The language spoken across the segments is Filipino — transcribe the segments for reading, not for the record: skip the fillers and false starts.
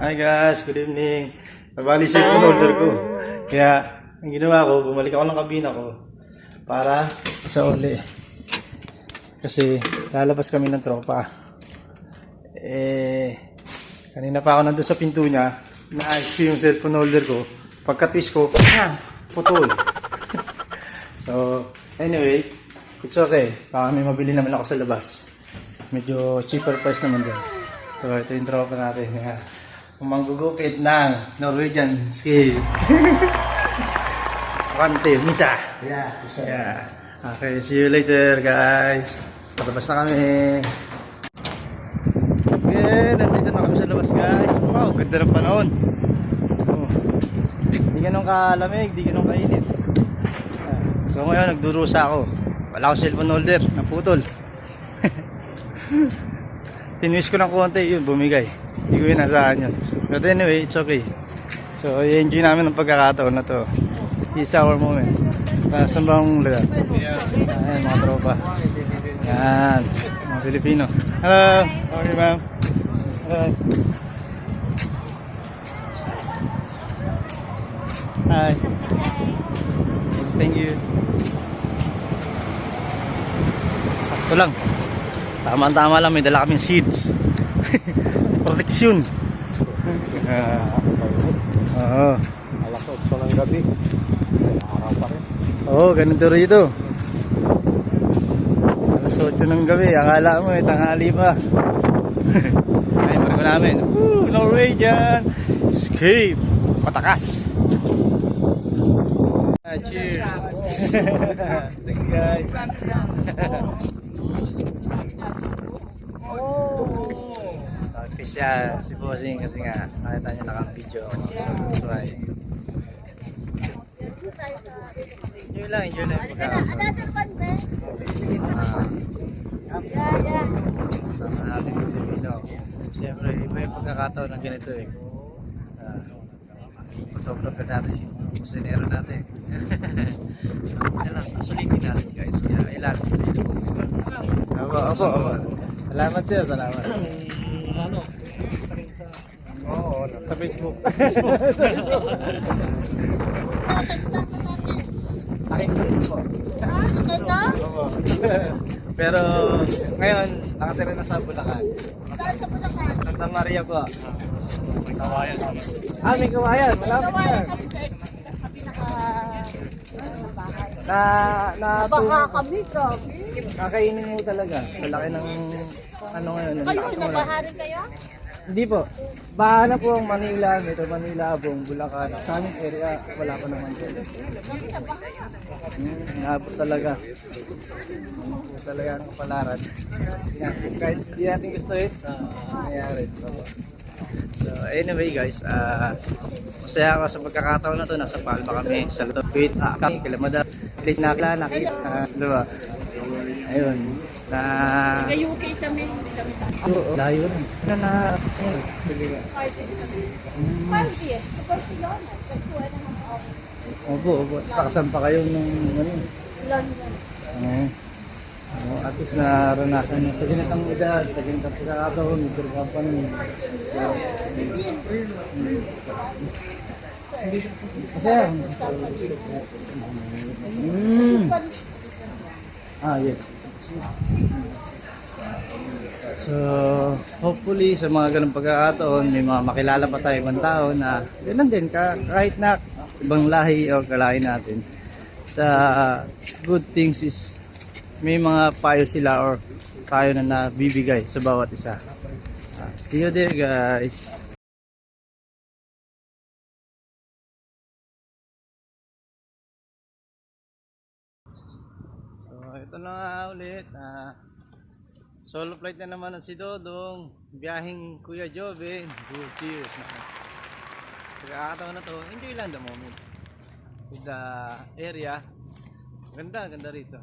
Hi guys, good evening. Nabali sa holder ko. Kaya, ang ginawa ko, bumalik ako ng kabina ko para sa uli. Kasi lalabas kami ng tropa. Kanina pa ako nandun sa pinto niya. Naayos ko yung cellphone holder ko. Pagka-twist ko, putol. So, anyway, it's okay. Baka may mabili naman ako sa labas. Medyo cheaper price naman din. So, ito yung tropa natin. Manggugupit ng Norwegian scale. Kante, misa. Yeah. Okay, see you later guys. Patabas na kami. Okay, nandito na kami sa labas guys. Wow, ganda ng panahon. Hindi ganun kalamig, hindi ganun kainit. So ngayon, nagdurusa ako. Wala akong cellphone holder, naputol. Tinwist ko ng konti, yun, bumigay. Hindi ko inasahan yun. But anyway, it's okay. So, i-enjoy namin ang pagkakataon na to. It's our moment. Saan ba ang lugar? Ayan, mga tropa. Ayan, mga Pilipino. Hello! How are you, ma'am? Hello. Hi. Thank you. Sakto lang. Tama-tama lang, may dala kaming seeds. Protection. Alas 8 ng gabi. Araw pa rin. Oo, ganito rito. Alas 8 ng gabi. Akala mo, tanghali pa. Ayun, barko namin. Woo! Norwegian Escape. Patakas. Cheers. Thank you guys. Fish siya si Bossing kasi nga nakita niya naka-video ako. So that's why. Enjoy lang yung Another one, be. Sama natin yung Filipino. Siyempre, iba yung pagkakataon ng ganito eh. Photographer natin yung kusinero natin. Isa lang, sulitin natin guys. Ilan? Opo. Salamat sir, salamat. Ano? Oo, sa Facebook. Aking po. Ito? Oo. Pero ngayon, nakatira na sa Bulacan. Saan sa Bulacan? Santa Maria po. May kawayan. May kawayan. Malapit Kawayan na. kami sa bahay. Baka kami, grabe. kakainin mo talaga. Sa laki ng ano ngayon. Kayo, nabaharin kayo? Hindi po. Baha na po ang Manila, Metro Manila, buong Bulacan. Sa aming area, wala pa naman po. Naabot talaga. Naabot talaga ang kapalaran. Kahit hindi natin gusto it, nangyayari. So anyway guys, masaya ako sa pagkakataon na to. Nasa Palma kami, sa Lutopit, kami, Kilamada, late na akla, nakita, diba? Ayun, UK kami. layo rin. Yes. Sa Barcelona. Opo. Sakasan pa kayo nung ano. London. At least naranasan nyo sa ganitang edad, sa ganitang pagkakataon, may company. Yes. So, hopefully sa mga ganung pagkakataon, may mga makilala pa tayo ibang tao na ganun din, kahit na ibang lahi o kalahi natin. The good things is may mga payo sila or payo na nabibigay sa bawat isa. See you there guys. So ito na nga ulit. Solo flight na naman si Dodong. Biyahing Kuya Joven. Good cheers. Pagkakataon na to, enjoy lang the moment. With the area. Ganda rito.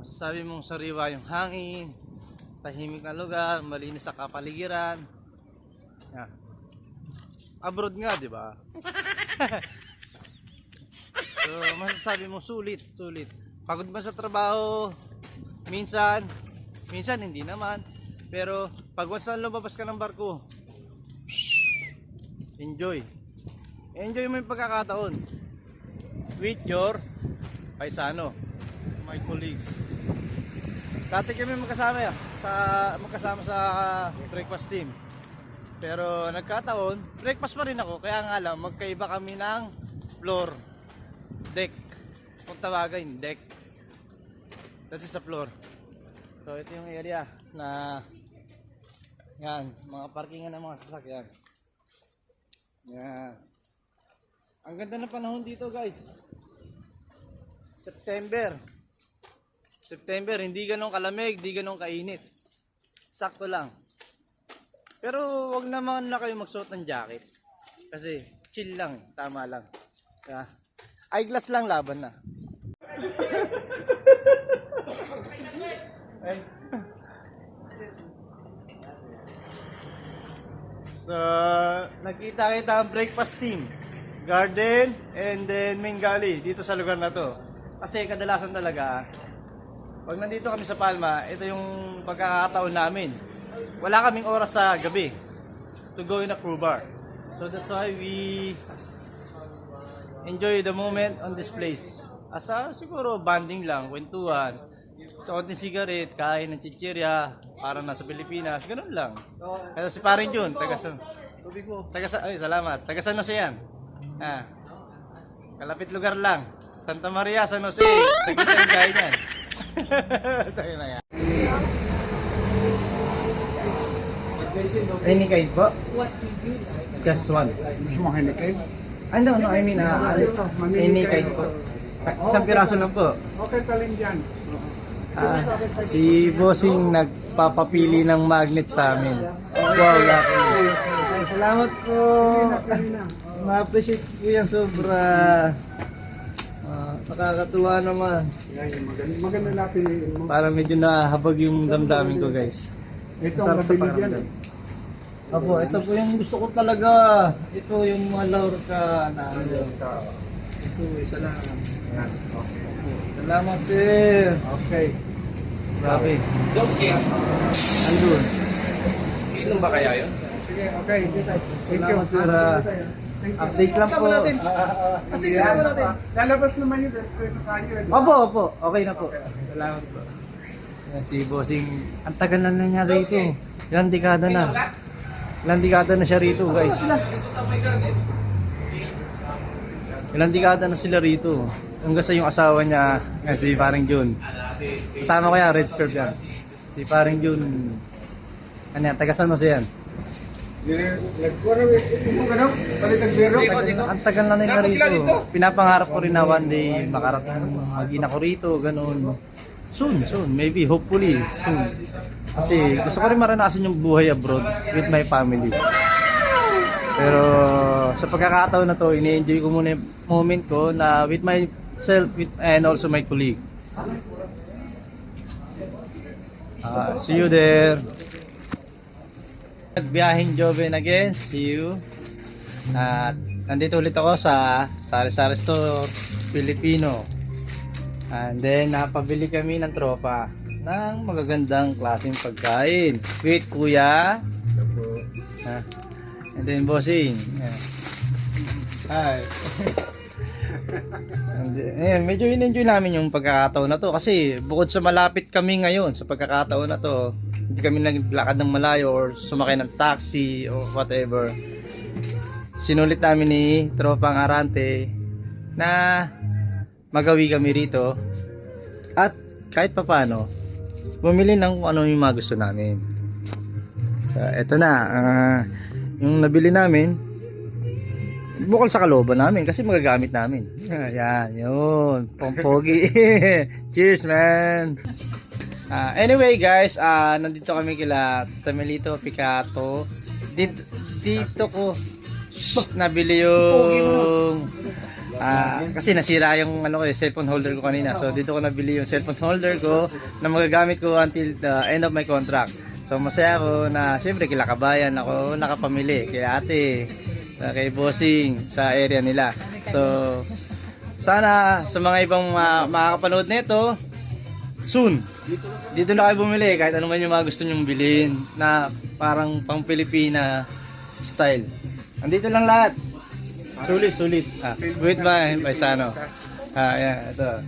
Masasabi mong sariwa yung hangin, tahimik na lugar, malinis sa kapaligiran. Abroad nga, di ba? So, masasabi mong sulit. Pagod ba sa trabaho? Minsan hindi naman. Pero pag once na lumabas ka ng barko, enjoy. Enjoy mo yung pagkakataon with your paisano, my colleagues. Dati kami magkasama sa breakfast team. Pero nagkataon, breakfast pa rin ako, kaya nga lang magkaiba kami ng floor, deck. Kung tawagin, deck. Kasi sa floor. So ito yung area na yan, mga parkingan ng mga sasakyan. Yan. Ang ganda ng panahon dito, guys. September, hindi ganun kalamig, hindi ganun kainit. Sakto lang. Pero wag naman na kayo magsuot ng jacket. Kasi chill lang, tama lang. Kaya, eyeglass lang, laban na. So, nakita kita ang breakfast team. Garden and then Mingali dito sa lugar na to. Kasi kadalasan talaga, pag nandito kami sa Palma, ito yung pagkakataon namin. Wala kaming oras sa gabi to go in a crew bar. So that's why we enjoy the moment on this place. Asa siguro banding lang, kwentuhan, sa konting sigaret, kain ng chichirya, para nasa Pilipinas, ganun lang. Ito si Paring Jun, ay salamat, taga San Jose yan. Kalapit lugar lang, Santa Maria, San Jose, sa gitna ng gaya niyan. Tayo na yan. Any kind po? Just one. Gusto mo Heineken? No, I mean, any kind po. Isang piraso lang po. Okay pa rin dyan. Si Bossing nagpapapili ng magnet sa amin. Wow, lucky. Ay, salamat po. Ma-appreciate ko yan sobra. Nakakatuwa naman. Maganda natin mo. Para medyo nahabag yung damdamin ko, guys. Ito Sarap ang sa mabilig yan. pakiramdam. Opo, ito po yung gusto ko talaga. Ito yung mga Laurka na ano. Ito, isa lang. Okay. Salamat, sir. Okay. Grabe. Joski, Andun. inom ba kaya yun? Sige, okay. Thank you. Salamat, sir. Update lang po. Kasi kasama natin. Lalabas naman yun. Opo. Okay na po. Salamat po. Yan, si Bossing. Ang tagal na niya rito. Ilang dekada na. Ilang dekada na siya rito, guys. Ilang dekada na sila rito. Hanggang sa yung asawa niya, si Paring Jun. Kasama ko yan, Red Skirt yan. Si Paring Jun. Ano yan, taga San Jose yan. Ang tagal na nila rito. Pinapangarap ko rin na one day makarating mag-ina ko rito, ganun. Soon, maybe, hopefully, soon. Kasi gusto ko rin maranasan yung buhay abroad with my family. Pero sa pagkakataon na to, ini-enjoy ko muna yung moment ko na with myself and also my colleague. See you there. Biyahing Joven again, see you. At nandito ulit ako sa Sari-Sari Store Filipino. And then napabili kami ng tropa ng magagandang klaseng pagkain with Kuya. And then Bossing. Hi. And then, medyo in-enjoy namin yung pagkakataon na to kasi bukod sa malapit kami ngayon sa pagkakataon na to, hindi kami naglakad ng malayo or sumakay ng taxi or whatever. Sinulit namin ni Tropang Arante na magawi kami rito at kahit papano bumili ng kung ano yung mga gusto namin. So, eto na yung nabili namin bukol sa kalooban namin kasi magagamit namin. Yan, yun, pompogi. Cheers, man. Anyway guys, nandito kami kila Tamelito Picato. Dito ko nabili yung kasi nasira yung cellphone holder ko kanina. So dito ko nabili yung cellphone holder ko na magagamit ko until the end of my contract. So masaya ako na siyempre kila kabayan ako nakapamili kay ate, kay Bossing sa area nila. So sana sa mga ibang makakapanood nito soon, dito na kayo bumili kahit ano man yung mga gusto nyong bilhin na parang pang Pilipina style. Andito lang lahat. Sulit. Wait by Sano. Yeah, ito.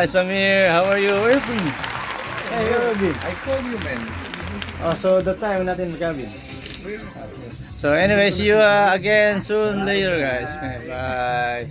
Samir, how are you? Where have you been? Hey, where have you been? I call you, man. Oh, so the time natin magkabin. So anyway, see you again soon later, guys. Bye.